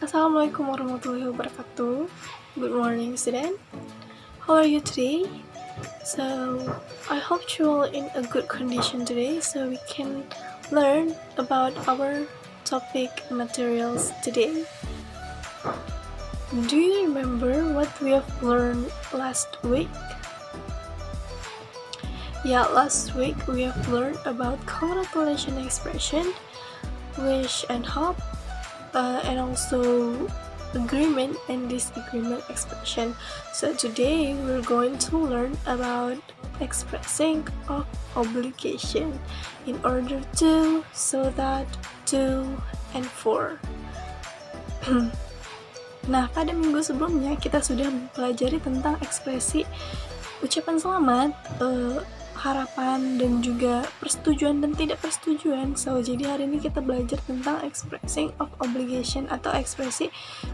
Assalamualaikum warahmatullahi wabarakatuh. Good morning, student. How are you today? So, I hope you all in a good condition today so we can learn about our topic materials today. Do you remember what we have learned last week? Yeah, last week we have learned about congratulation expression, wish and hope, and also agreement and disagreement expression. So today we're going to learn about expressing of obligation in order to, so that, to, and for. Nah, pada minggu sebelumnya kita sudah mempelajari tentang ekspresi ucapan selamat, harapan, dan juga persetujuan dan tidak persetujuan. So, jadi hari ini kita belajar tentang expressing of obligation atau ekspresi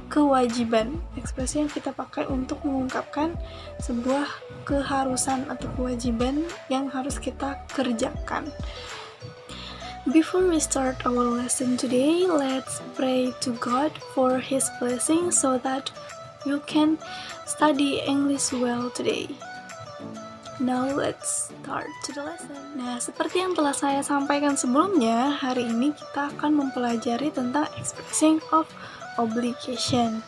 kewajiban. Ekspresi yang kita pakai untuk mengungkapkan sebuah keharusan atau kewajiban yang harus kita kerjakan. Before we start our lesson today, let's pray to God for His blessing so that you can study English well today. Now let's start to the lesson. Nah, seperti yang telah saya sampaikan sebelumnya, hari ini kita akan mempelajari tentang expressing of obligation.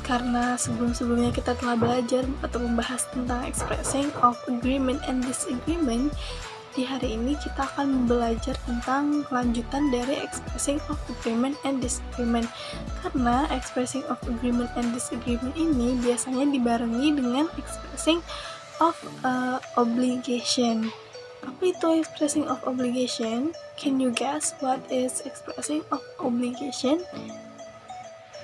Karena sebelum-sebelumnya kita telah belajar atau membahas tentang expressing of agreement and disagreement, di hari ini kita akan belajar tentang lanjutan dari expressing of agreement and disagreement. Karena expressing of agreement and disagreement ini biasanya dibarengi dengan expressing of obligation. Apa itu expressing of obligation? Can you guess what is expressing of obligation?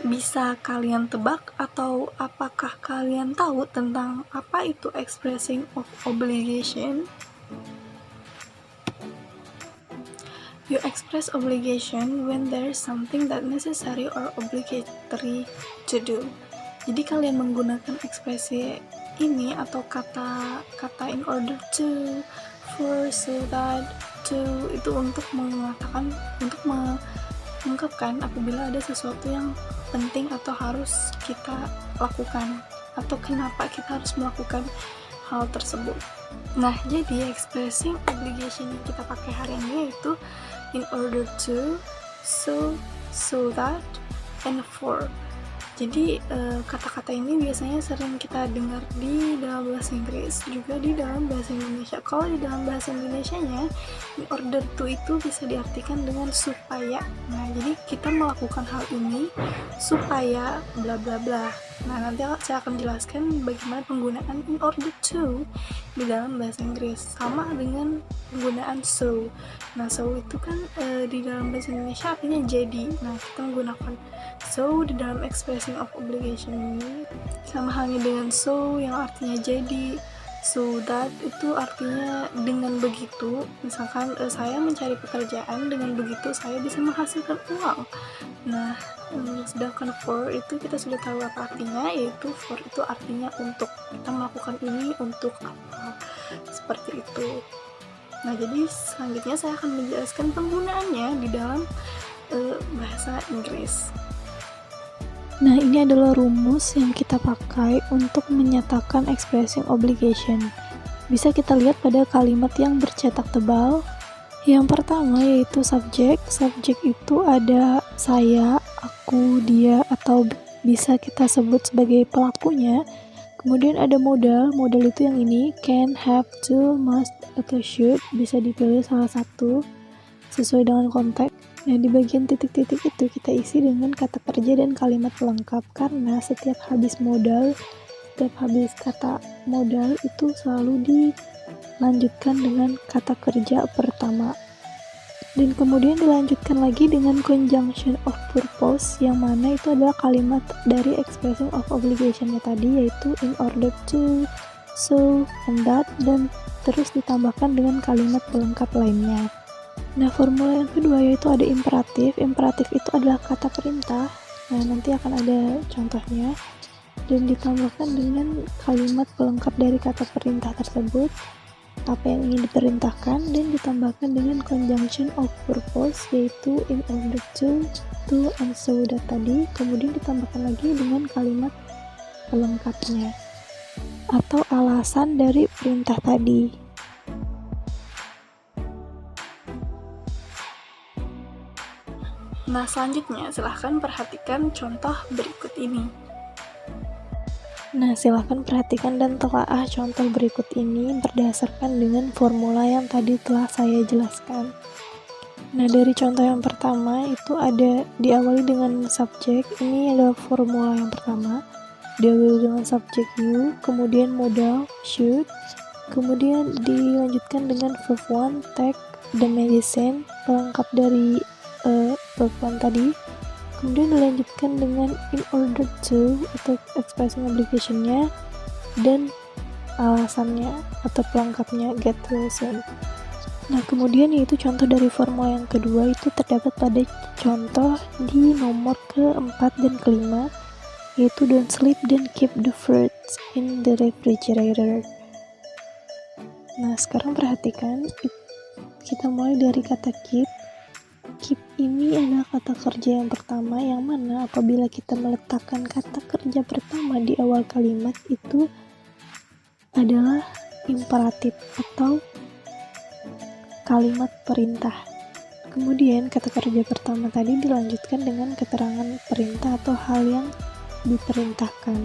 Bisa kalian tebak atau apakah kalian tahu tentang apa itu expressing of obligation? You express obligation when there is something that necessary or obligatory to do. Jadi kalian menggunakan ekspresi ini atau kata in order to, for, so that, to, itu untuk mengatakan, untuk mengungkapkan apabila ada sesuatu yang penting atau harus kita lakukan, atau kenapa kita harus melakukan hal tersebut. Nah, jadi expressing obligation yang kita pakai hari ini yaitu in order to, so that, and for. Jadi kata-kata ini biasanya sering kita dengar di dalam bahasa Inggris, juga di dalam bahasa Indonesia. Kalau di dalam bahasa Indonesianya, in order to itu bisa diartikan dengan supaya. Nah, jadi kita melakukan hal ini supaya bla bla bla. Nah, nanti saya akan jelaskan bagaimana penggunaan in order to di dalam bahasa Inggris, sama dengan penggunaan so. Nah, so itu kan di dalam bahasa Indonesia artinya jadi. Nah, kita menggunakan so di dalam expressing of obligation ini sama halnya dengan so yang artinya jadi. So that itu artinya dengan begitu, misalkan saya mencari pekerjaan, dengan begitu saya bisa menghasilkan uang. Nah, sedangkan for itu kita sudah tahu apa artinya, yaitu for itu artinya untuk, kita melakukan ini untuk apa, seperti itu. Nah, jadi selanjutnya saya akan menjelaskan penggunaannya di dalam bahasa Inggris. Nah, ini adalah rumus yang kita pakai untuk menyatakan expressing obligation. Bisa kita lihat pada kalimat yang bercetak tebal. Yang pertama yaitu subject. Subject itu ada saya, aku, dia, atau bisa kita sebut sebagai pelakunya. Kemudian ada modal. Modal itu yang ini, can, have, to, must, atau should. Bisa dipilih salah satu sesuai dengan konteks. Nah, di bagian titik-titik itu kita isi dengan kata kerja dan kalimat pelengkap, karena setiap habis modal, setiap habis kata modal itu selalu dilanjutkan dengan kata kerja pertama. Dan kemudian dilanjutkan lagi dengan conjunction of purpose, yang mana itu adalah kalimat dari expressing of obligation-nya tadi, yaitu in order to, so, and that, dan terus ditambahkan dengan kalimat pelengkap lainnya. Nah, formula yang kedua yaitu ada imperatif. Imperatif itu adalah kata perintah. Nah, nanti akan ada contohnya. Dan ditambahkan dengan kalimat pelengkap dari kata perintah tersebut. apa yang ingin diperintahkan dan ditambahkan dengan conjunction of purpose, yaitu in order to, and so that tadi, kemudian ditambahkan lagi dengan kalimat pelengkapnya atau alasan dari perintah tadi. Nah, selanjutnya silahkan perhatikan contoh berikut ini. Nah, silahkan perhatikan dan telaah contoh berikut ini berdasarkan dengan formula yang tadi telah saya jelaskan. Nah, dari contoh yang pertama itu ada diawali dengan subjek. Ini adalah formula yang pertama. Diawali dengan subjek you, kemudian modal should, kemudian dilanjutkan dengan verb 1 take the medicine, pelengkap dari verb 1 tadi. Kemudian dilanjutkan dengan in order to atau expressing obligation-nya dan alasannya atau pelengkapnya get well soon. Nah, kemudian yaitu contoh dari formula yang kedua itu terdapat pada contoh di nomor keempat dan kelima, yaitu don't sleep dan keep the fruits in the refrigerator. Nah, sekarang perhatikan, kita mulai dari kata keep. Keep ini adalah kata kerja yang pertama, yang mana apabila kita meletakkan kata kerja pertama di awal kalimat itu adalah imperatif atau kalimat perintah. Kemudian kata kerja pertama tadi dilanjutkan dengan keterangan perintah atau hal yang diperintahkan.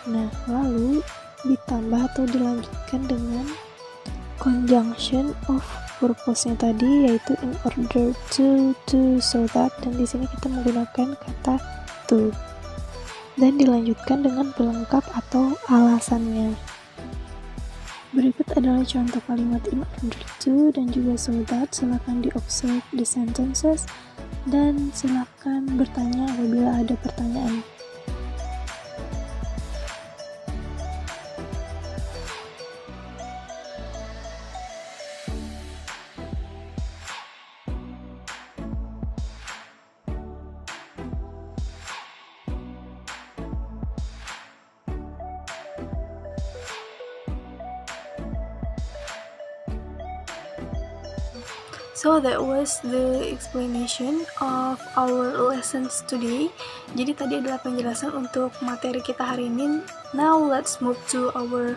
Nah, lalu ditambah atau dilanjutkan dengan conjunction of purpose-nya tadi, yaitu in order to, so that, dan di sini kita menggunakan kata to, dan dilanjutkan dengan pelengkap atau alasannya. Berikut adalah contoh kalimat in order to dan juga so that. Silakan di-observe the sentences dan silakan bertanya apabila ada pertanyaan. So that was the explanation of our lessons today. Jadi tadi adalah penjelasan untuk materi kita hari ini. Now let's move to our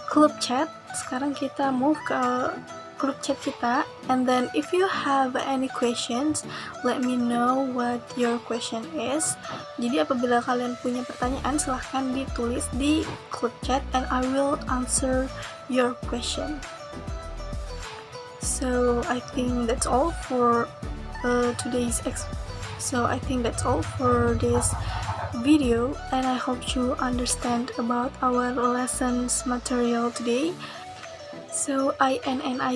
club chat. Sekarang kita move ke club chat kita. And then if you have any questions, let me know what your question is. Jadi apabila kalian punya pertanyaan, silahkan ditulis di club chat and I will answer your question. So I think that's all for this video, and I hope you understand about our lessons material today. So I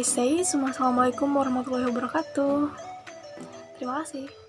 say, Assalamualaikum warahmatullahi wabarakatuh. Terima kasih.